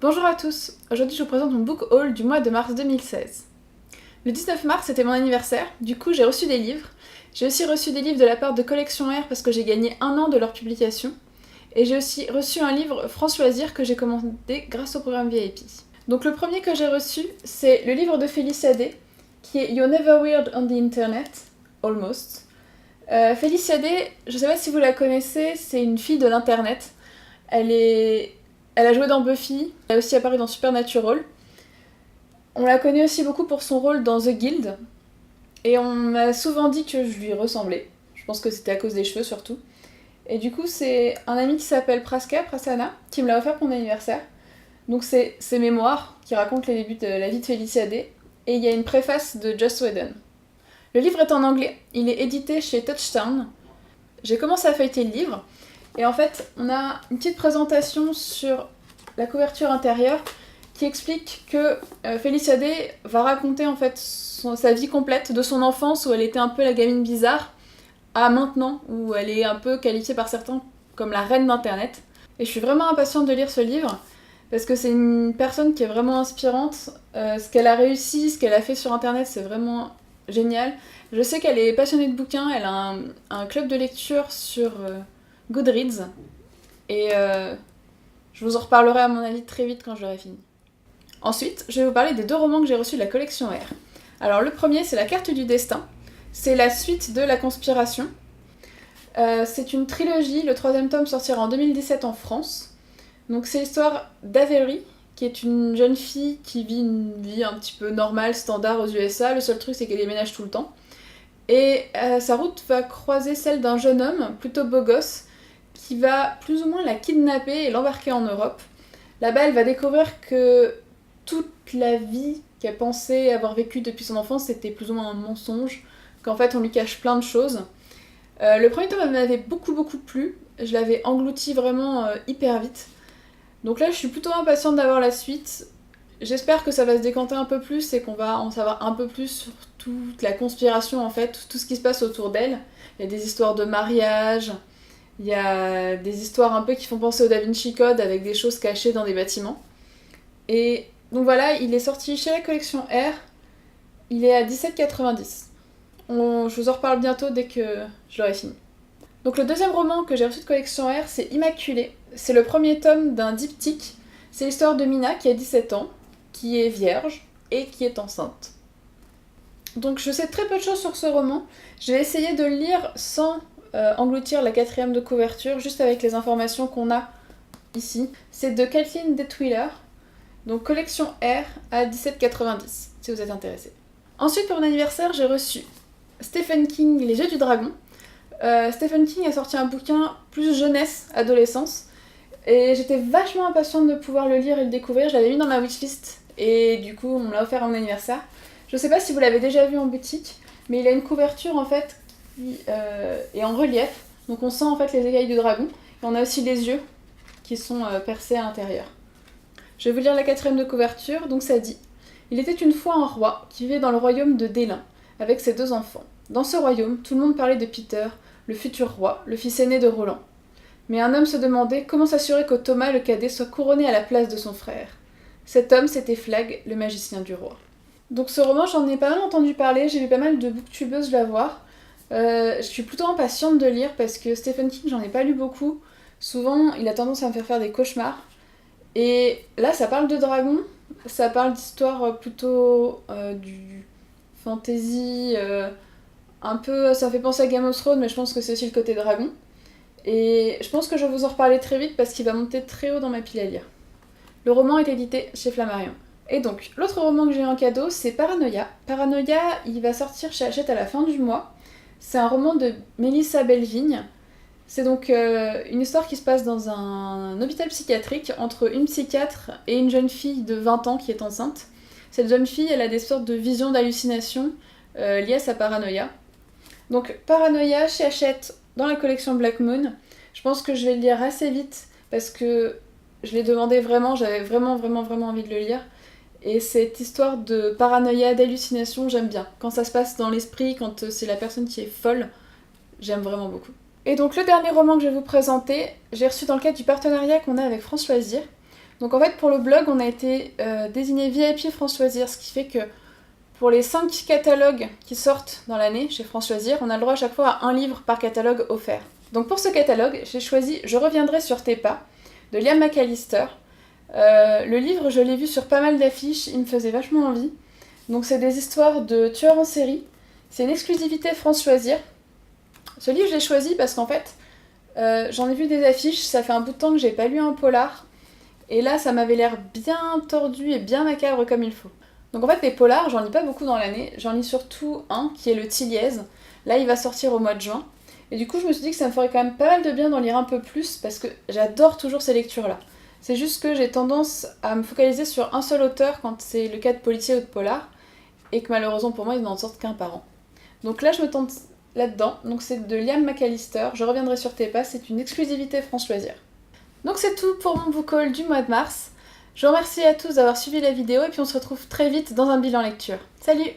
Bonjour à tous, aujourd'hui je vous présente mon book haul du mois de mars 2016. Le 19 mars c'était mon anniversaire, du coup j'ai reçu des livres. J'ai aussi reçu des livres de la part de Collection R parce que j'ai gagné 1 an de leur publication. Et j'ai aussi reçu un livre France Loisirs que j'ai commandé grâce au programme VIP. Donc le premier que j'ai reçu c'est le livre de Félicia Day qui est You're Never Weird on the Internet, Almost. Félicia Day, je sais pas si vous la connaissez, c'est une fille de l'internet. Elle a joué dans Buffy, elle a aussi apparu dans Supernatural. On la connaît aussi beaucoup pour son rôle dans The Guild. Et on m'a souvent dit que je lui ressemblais. Je pense que c'était à cause des cheveux surtout. Et du coup, c'est un ami qui s'appelle Prasanna, qui me l'a offert pour mon anniversaire. Donc c'est ses mémoires qui racontent les débuts de la vie de Félicia Day. Et il y a une préface de Joss Whedon. Le livre est en anglais, il est édité chez Touchstone. J'ai commencé à feuilleter le livre. Et en fait, on a une petite présentation sur la couverture intérieure qui explique que Félicia Day va raconter en fait sa vie complète de son enfance où elle était un peu la gamine bizarre à maintenant où elle est un peu qualifiée par certains comme la reine d'internet. Et je suis vraiment impatiente de lire ce livre parce que c'est une personne qui est vraiment inspirante. Ce qu'elle a réussi, ce qu'elle a fait sur internet, c'est vraiment génial. Je sais qu'elle est passionnée de bouquins, elle a un club de lecture sur Goodreads et je vous en reparlerai à mon avis très vite quand je l'aurai fini. Ensuite, je vais vous parler des 2 romans que j'ai reçus de la collection R. Alors le premier, c'est La Carte du Destin. C'est la suite de La Conspiration. C'est une trilogie, le 3e tome sortira en 2017 en France. Donc c'est l'histoire d'Avery, qui est une jeune fille qui vit une vie un petit peu normale, standard aux USA. Le seul truc, c'est qu'elle déménage tout le temps. Et sa route va croiser celle d'un jeune homme, plutôt beau gosse, qui va plus ou moins la kidnapper et l'embarquer en Europe. Là-bas, elle va découvrir que toute la vie qu'elle pensait avoir vécue depuis son enfance, c'était plus ou moins un mensonge, qu'en fait on lui cache plein de choses. Le premier tome m'avait beaucoup plu, je l'avais englouti vraiment hyper vite. Donc là, je suis plutôt impatiente d'avoir la suite. J'espère que ça va se décanter un peu plus et qu'on va en savoir un peu plus sur toute la conspiration en fait, tout ce qui se passe autour d'elle. Il y a des histoires de mariage, il y a des histoires un peu qui font penser au Da Vinci Code avec des choses cachées dans des bâtiments. Et donc voilà, il est sorti chez la collection R, il est à 17,90. Je vous en reparle bientôt dès que je l'aurai fini. Donc le deuxième roman que j'ai reçu de collection R, c'est Immaculée. C'est le premier tome d'un diptyque. C'est l'histoire de Mina qui a 17 ans, qui est vierge et qui est enceinte. Donc je sais très peu de choses sur ce roman. Je vais essayer de le lire sans engloutir la 4e de couverture, juste avec les informations qu'on a ici. C'est de Kathleen Detwiller, donc collection R à 17,90 si vous êtes intéressé. Ensuite pour mon anniversaire j'ai reçu Stephen King, Les Jeux du Dragon. Stephen King a sorti un bouquin plus jeunesse, adolescence, et j'étais vachement impatiente de pouvoir le lire et le découvrir. Je l'avais mis dans ma wishlist et du coup on me l'a offert à mon anniversaire. Je sais pas si vous l'avez déjà vu en boutique, mais il a une couverture en fait qui est en relief, donc on sent en fait les écailles du dragon, et on a aussi les yeux qui sont percés à l'intérieur. Je vais vous lire la 4e de couverture, donc ça dit: Il était une fois un roi qui vivait dans le royaume de Délin, avec ses 2 enfants. Dans ce royaume, tout le monde parlait de Peter, le futur roi, le fils aîné de Roland. Mais un homme se demandait comment s'assurer que Thomas le cadet soit couronné à la place de son frère. Cet homme, c'était Flag, le magicien du roi. Donc ce roman, j'en ai pas mal entendu parler, j'ai vu pas mal de booktubeuses la voir. Je suis plutôt impatiente de lire parce que Stephen King, j'en ai pas lu beaucoup. Souvent, il a tendance à me faire des cauchemars. Et là, ça parle de dragons, ça parle d'histoire plutôt du fantasy, un peu, ça fait penser à Game of Thrones, mais je pense que c'est aussi le côté dragon. Et je pense que je vais vous en reparler très vite parce qu'il va monter très haut dans ma pile à lire. Le roman est édité chez Flammarion. Et donc, l'autre roman que j'ai eu en cadeau, c'est Paranoia. Paranoia, il va sortir chez Hachette à la fin du mois. C'est un roman de Mélissa Bellevigne. C'est donc une histoire qui se passe dans un hôpital psychiatrique entre une psychiatre et une jeune fille de 20 ans qui est enceinte. Cette jeune fille, elle a des sortes de visions d'hallucinations liées à sa paranoïa. Donc Paranoia chez Hachette dans la collection Black Moon. Je pense que je vais le lire assez vite parce que je l'ai demandé vraiment, j'avais vraiment envie de le lire. Et cette histoire de paranoïa, d'hallucination, j'aime bien. Quand ça se passe dans l'esprit, quand c'est la personne qui est folle, j'aime vraiment beaucoup. Et donc le dernier roman que je vais vous présenter, j'ai reçu dans le cadre du partenariat qu'on a avec France Loisirs. Donc en fait pour le blog on a été désigné VIP France Loisirs, ce qui fait que pour les 5 catalogues qui sortent dans l'année chez France Loisirs, on a le droit à chaque fois à un livre par catalogue offert. Donc pour ce catalogue, j'ai choisi Je reviendrai sur tes pas de Liam McAllister. Le livre, je l'ai vu sur pas mal d'affiches, il me faisait vachement envie. Donc c'est des histoires de tueurs en série. C'est une exclusivité France Loisirs. Ce livre, je l'ai choisi parce qu'en fait, j'en ai vu des affiches, ça fait un bout de temps que j'ai pas lu un polar. Et là, ça m'avait l'air bien tordu et bien macabre comme il faut. Donc en fait, les polars, j'en lis pas beaucoup dans l'année. J'en lis surtout un qui est le Tiliez. Là, il va sortir au mois de juin. Et du coup, je me suis dit que ça me ferait quand même pas mal de bien d'en lire un peu plus parce que j'adore toujours ces lectures-là. C'est juste que j'ai tendance à me focaliser sur un seul auteur quand c'est le cas de policier ou de polar et que malheureusement pour moi, ils n'en sortent qu'un par an. Donc là, je me tente là-dedans. Donc c'est de Liam McAllister. Je reviendrai sur tes pas. C'est une exclusivité France Loisirs. Donc c'est tout pour mon book haul du mois de mars. Je vous remercie à tous d'avoir suivi la vidéo et puis on se retrouve très vite dans un bilan lecture. Salut!